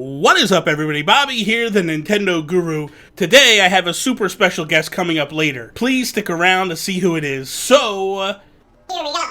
What is up, everybody? Bobby here, the Nintendo Guru. Today I have a super special guest coming up later. Please stick around to see who it is. So, here we go.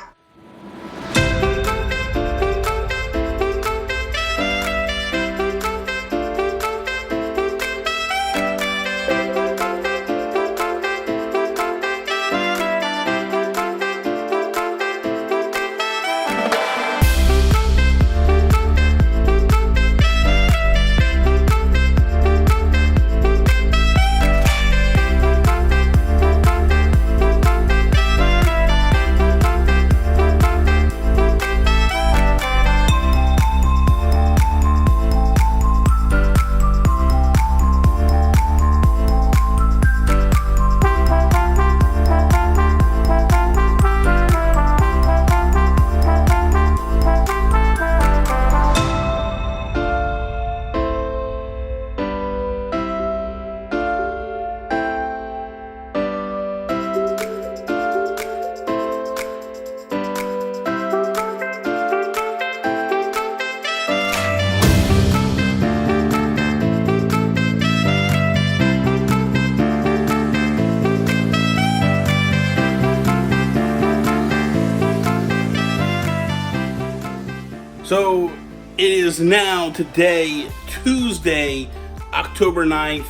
So, it is now today, Tuesday, October 9th,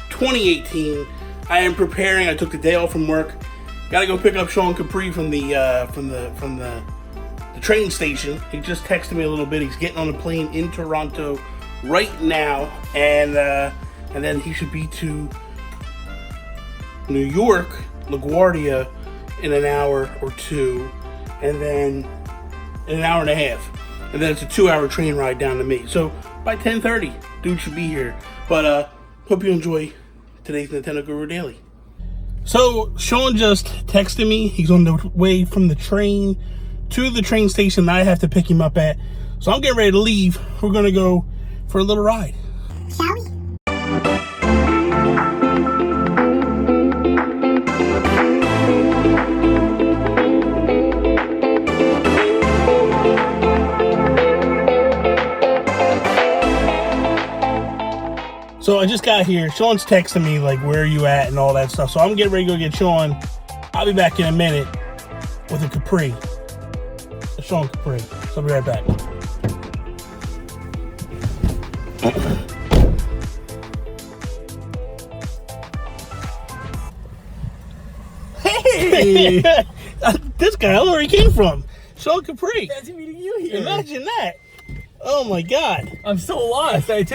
2018. I am preparing. I took the day off from work. Gotta go pick up Sean Capri from the train station. He just texted me a little bit. He's getting on a plane in Toronto right now, and then he should be to New York, LaGuardia, in an hour or two, and then in an hour and a half. And then it's a 2-hour train ride down to me. So by 10:30, dude should be here. But hope you enjoy today's Nintendo Guru Daily. So Sean just texted me. He's on the way from the train to the train station that I have to pick him up at. So I'm getting ready to leave. We're gonna go for a little ride. Shall we? So I just got here. Sean's texting me, like, where are you at and all that stuff. So I'm getting ready to go get Sean. I'll be back in a minute with a Capri. A Sean Capri. So I'll be right back. Hey! This guy, I don't know where he came from. Sean Capri. Fancy meeting you here. Imagine that. Oh my God. I'm so lost. I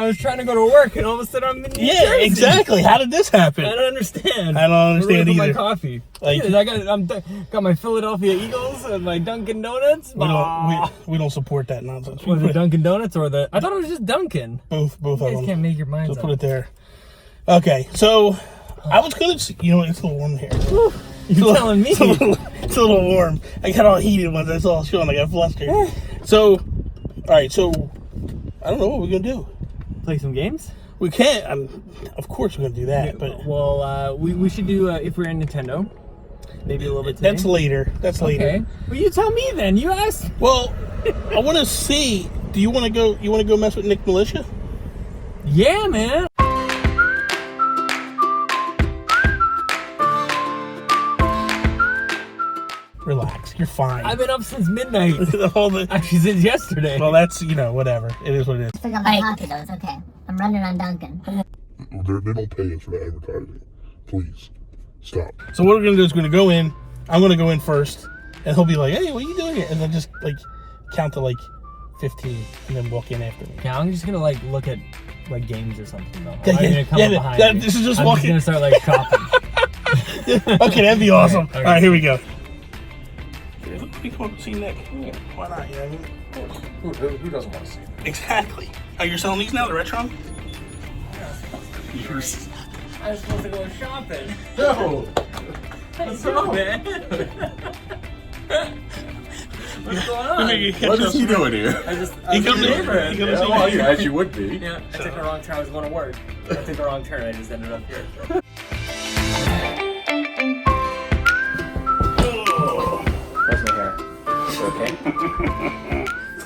was trying to go to work, and all of a sudden I'm in New Yeah, Jersey. Exactly. How did this happen? I don't understand. I don't understand either. either. My coffee. Like, I got my Philadelphia Eagles and my Dunkin' Donuts. we don't support that nonsense. Was it Dunkin' Donuts or the? I thought it was just Dunkin'. Both You of guys them. can't make your minds So up. put it there. Okay, so I was gonna, you know, it's a little warm here. You're telling me. It's a little warm. I got all heated once I saw Sean. I got flustered. So, all right. So I don't know what we're gonna do. Play some games? We can't. Of course, we're gonna do that. But Well, we should do if we're in Nintendo. Maybe a little bit today. that's later. That's later. Okay. Well, you tell me then. You asked. Well, I want to see. Do you want to go? You want to go mess with Nick Militia? Yeah, man. Relax. You're fine. I've been up since midnight. All the, Actually, since yesterday. well, that's, you know, whatever. It is what it is. I forgot my coffee though, it's okay. I'm running on Dunkin'. They don't pay us for the advertising. Please, stop. So what we're gonna do is we're gonna go in. I'm gonna go in first, and he'll be like, "Hey, what are you doing here?" And then just like count to like 15, and then walk in after me. Okay, I'm just gonna like look at like games or something though. I'm Yeah, not gonna come up behind you. this is just I'm walking. just gonna start like shopping. Okay, that'd be awesome. Okay. All right, here we go. Let me come up and see Nick. Why not? You know what I mean? Who doesn't want to see that? Exactly. Oh, you're selling these now, the Retron? I was supposed to go shopping. No! What's wrong, man? What's going on? What is he doing here? I He was comes in in. the neighborhood. He comes Yeah, in. well, yeah, as you would be. Yeah, I took the wrong turn. I was going to work. I took the wrong turn. I just ended up here. How's my hair? Is it okay?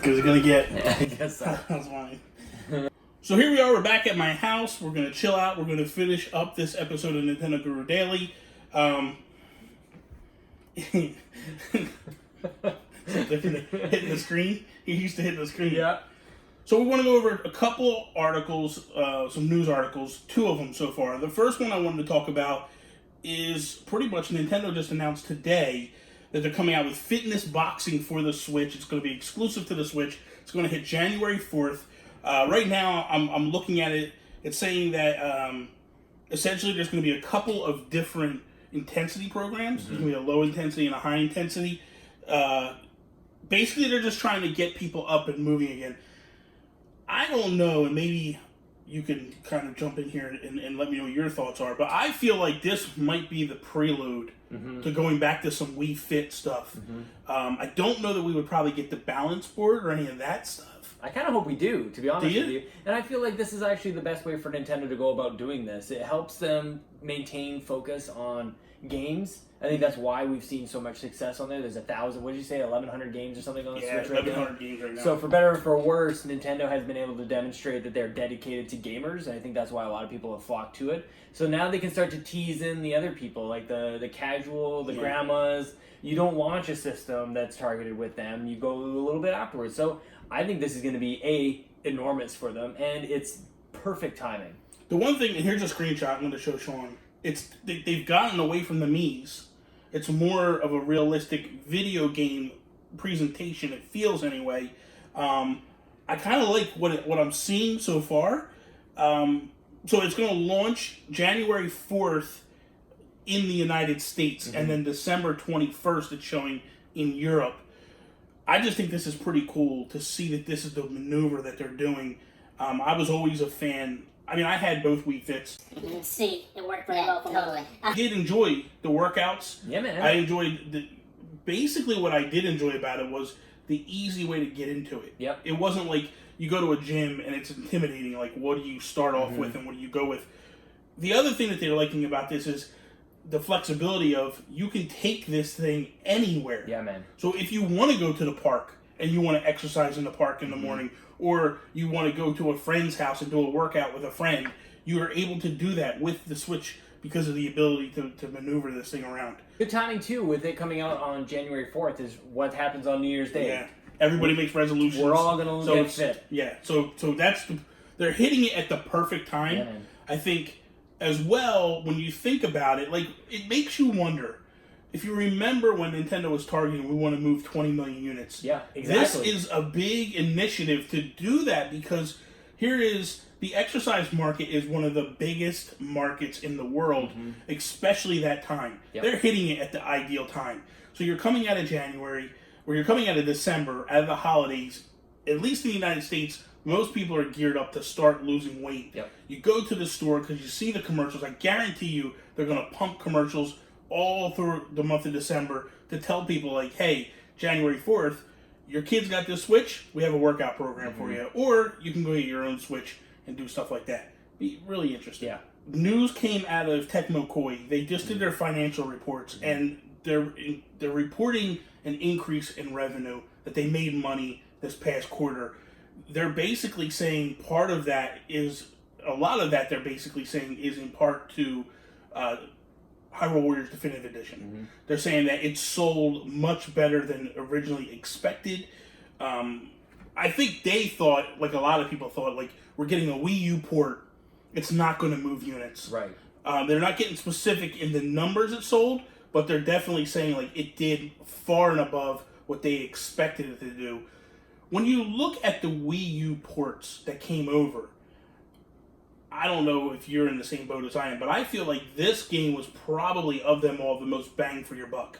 because it's gonna get. I guess so. That's fine. So here we are. We're back at my house. We're gonna chill out. We're gonna finish up this episode of Nintendo Guru Daily. Different hitting the screen. He used to hit the screen. Yeah. So we want to go over a couple articles, some news articles, 2 of them so far. The first one I wanted to talk about is pretty much Nintendo just announced today that they're coming out with fitness boxing for the Switch. It's going to be exclusive to the Switch. It's going to hit January 4th. Right now, I'm looking at it. It's saying that essentially there's going to be a couple of different intensity programs. There's going to be a low intensity and a high intensity. Basically, they're just trying to get people up and moving again. I don't know, and maybe you can kind of jump in here and let me know what your thoughts are, but I feel like this might be the prelude to going back to some Wii Fit stuff. I don't know that we would probably get the balance board or any of that stuff. I kind of hope we do, to be honest Do with you. And I feel like this is actually the best way for Nintendo to go about doing this. It helps them maintain focus on games. I think that's why we've seen so much success on there. There's 1,000, what did you say, 1,100 games or something on the Switch right now? 1,100 games right now. So for better or for worse, Nintendo has been able to demonstrate that they're dedicated to gamers, and I think that's why a lot of people have flocked to it. So now they can start to tease in the other people, like the casual, the grandmas. You don't launch a system that's targeted with them. You go a little bit afterwards. So I think this is going to be enormous for them, and it's perfect timing. The one thing, and here's a screenshot I'm going to show Sean. They've gotten away from the Miis. It's more of a realistic video game presentation. It feels anyway. I kind of like what I'm seeing so far. So it's going to launch January 4th in the United States, and then December 21st it's showing in Europe. I just think this is pretty cool to see that this is the maneuver that they're doing. I was always a fan. I mean, I had both Wii Fits. You can see it worked pretty well for me. I did enjoy the workouts. Yeah, man. I enjoyed basically what I did enjoy about it was the easy way to get into it. Yep. It wasn't like you go to a gym and it's intimidating. Like, what do you start off with and what do you go with? The other thing that they're liking about this is the flexibility of you can take this thing anywhere. Yeah, man. So if you want to go to the park and you want to exercise in the park in the morning, or you want to go to a friend's house and do a workout with a friend, you are able to do that with the Switch because of the ability to maneuver this thing around. Good timing, too, with it coming out on January 4th is what happens on New Year's Day. Yeah. Everybody makes resolutions. We're all going to get fit. Yeah. So that's they're hitting it at the perfect time. Yeah, man. I think as well, when you think about it, like, it makes you wonder. If you remember when Nintendo was targeting, we want to move 20 million units. Yeah, exactly. This is a big initiative to do that because here is the exercise market is one of the biggest markets in the world, especially that time. Yep. They're hitting it at the ideal time. So you're coming out of January, or you're coming out of December, out of the holidays, at least in the United States, most people are geared up to start losing weight. Yep. You go to the store because you see the commercials. I guarantee you they're going to pump commercials all through the month of December to tell people, like, hey, January 4th, your kid's got this Switch, we have a workout program for you. Or you can go get your own Switch and do stuff like that. Be really interesting. Yeah. News came out of Tecmo Koei. They just did their financial reports, and they're reporting an increase in revenue, that they made money this past quarter. They're basically saying part of that is, a lot of that they're basically saying is in part to Hyrule Warriors Definitive Edition. They're saying that it sold much better than originally expected. I think they thought, like a lot of people thought, like, we're getting a Wii U port, it's not going to move units. Right. They're not getting specific in the numbers it sold, but they're definitely saying, like, it did far and above what they expected it to do. When you look at the Wii U ports that came over, I don't know if you're in the same boat as I am, but I feel like this game was probably, of them all, the most bang for your buck.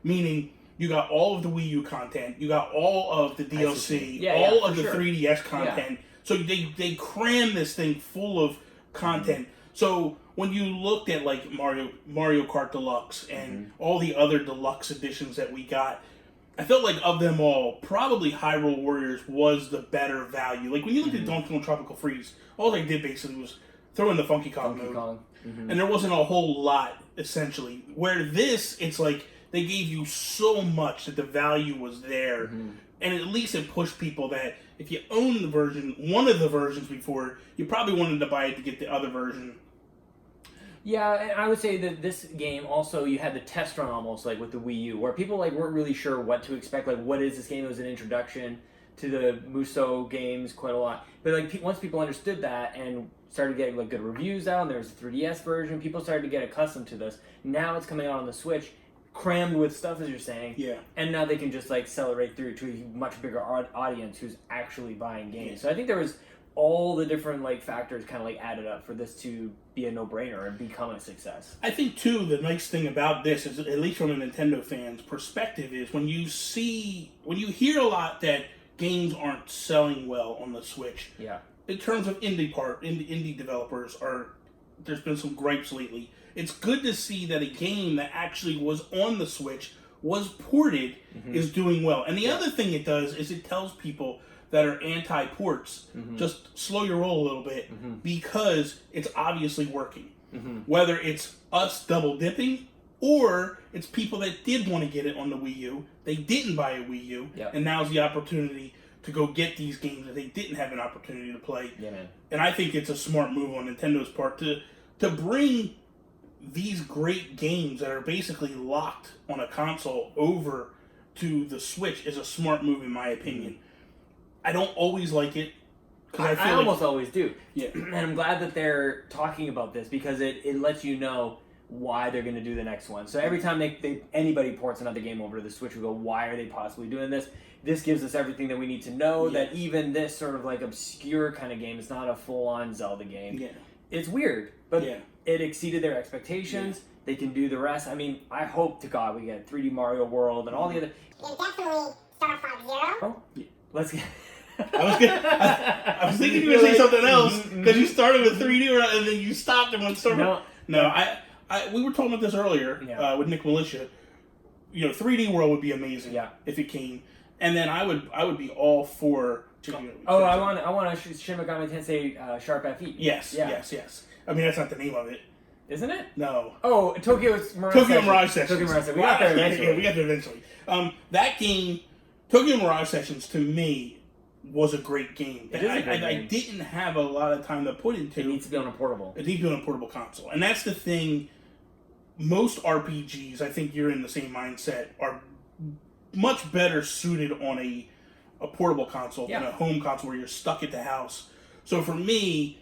Meaning, you got all of the Wii U content, you got all of the DLC, all of the 3DS content. So they crammed this thing full of content. So when you looked at, like, Mario Kart Deluxe and all the other deluxe editions that we got, I felt like of them all, probably Hyrule Warriors was the better value. Like, when you looked at Donkey Kong Tropical Freeze, all they did basically was throw in the Funky Kong mode. And there wasn't a whole lot, essentially. Where this, it's like, they gave you so much that the value was there. and at least it pushed people that if you own the version, one of the versions before, you probably wanted to buy it to get the other version. Yeah, and I would say that this game also, you had the test run almost like with the Wii U, where people like weren't really sure what to expect. Like, what is this game? It was an introduction to the Muso games quite a lot. But like once people understood that and started getting like good reviews out, and there was a 3DS version, people started to get accustomed to this. Now it's coming out on the Switch, crammed with stuff, as you're saying. Yeah. And now they can just like sell it right through to a much bigger audience who's actually buying games. Yeah. So I think there was all the different like factors kind of like added up for this to be a no-brainer and become a success. I think too the nice thing about this is, at least from a Nintendo fan's perspective, is when you hear a lot that games aren't selling well on the Switch. Yeah. In terms of indie developers, there's been some gripes lately. It's good to see that a game that actually was on the Switch, was ported, is doing well. And the other thing it does is it tells people that are anti-ports, just slow your roll a little bit, because it's obviously working. Whether it's us double dipping, or it's people that did want to get it on the Wii U, they didn't buy a Wii U, and now's the opportunity to go get these games that they didn't have an opportunity to play. Yeah, man. And I think it's a smart move on Nintendo's part to bring these great games that are basically locked on a console over to the Switch is a smart move in my opinion. I don't always like it. I almost always do. Yeah. And I'm glad that they're talking about this because it lets you know why they're going to do the next one. So every time anybody ports another game over to the Switch, we go, why are they possibly doing this? This gives us everything that we need to know, that even this sort of like obscure kind of game is not a full-on Zelda game. Yeah. It's weird, but it exceeded their expectations. They can do the rest. I mean, I hope to God we get 3D Mario World and all the other... And definitely Star Fox Zero. Oh, let's get... I was thinking you were going to say something else, because you started with 3D and then you stopped and went Star No, we were talking about this earlier with Nick Militia. 3D World would be amazing if it came, and then I would be all for. I want a Shin Megami Tensei Sharp FE. Yes. I mean, that's not the name of it, isn't it? No. Oh, Tokyo Mirage Sessions. We got there eventually. We got there eventually. That game, Tokyo Mirage Sessions, to me, was a great game. It is a great game. I didn't have a lot of time to put into. It needs to be on a portable. It needs to be on a portable console, and that's the thing. Most RPGs, I think you're in the same mindset, are much better suited on a portable console than a home console where you're stuck at the house. So for me,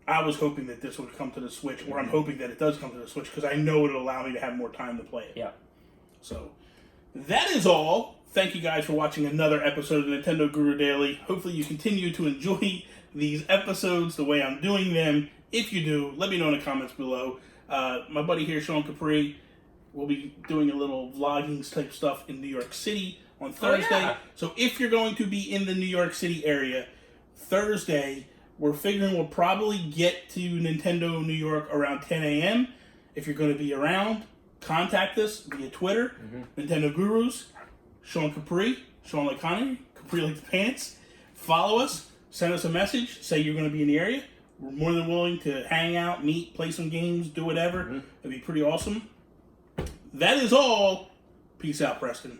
I was hoping that this would come to the Switch, or I'm hoping that it does come to the Switch, because I know it'll allow me to have more time to play it. Yeah. So that is all. Thank you guys for watching another episode of Nintendo Guru Daily. Hopefully you continue to enjoy these episodes the way I'm doing them. If you do, let me know in the comments below. My buddy here, Sean Capri, will be doing a little vlogging type stuff in New York City on Thursday. So if you're going to be in the New York City area, Thursday, we're figuring we'll probably get to Nintendo New York around 10 a.m. If you're going to be around, contact us via Twitter, Nintendo Gurus, Sean Capri, Sean like Connery, Capri like the pants. Follow us, send us a message, say you're going to be in the area. We're more than willing to hang out, meet, play some games, do whatever. It'd be pretty awesome. That is all. Peace out, Preston.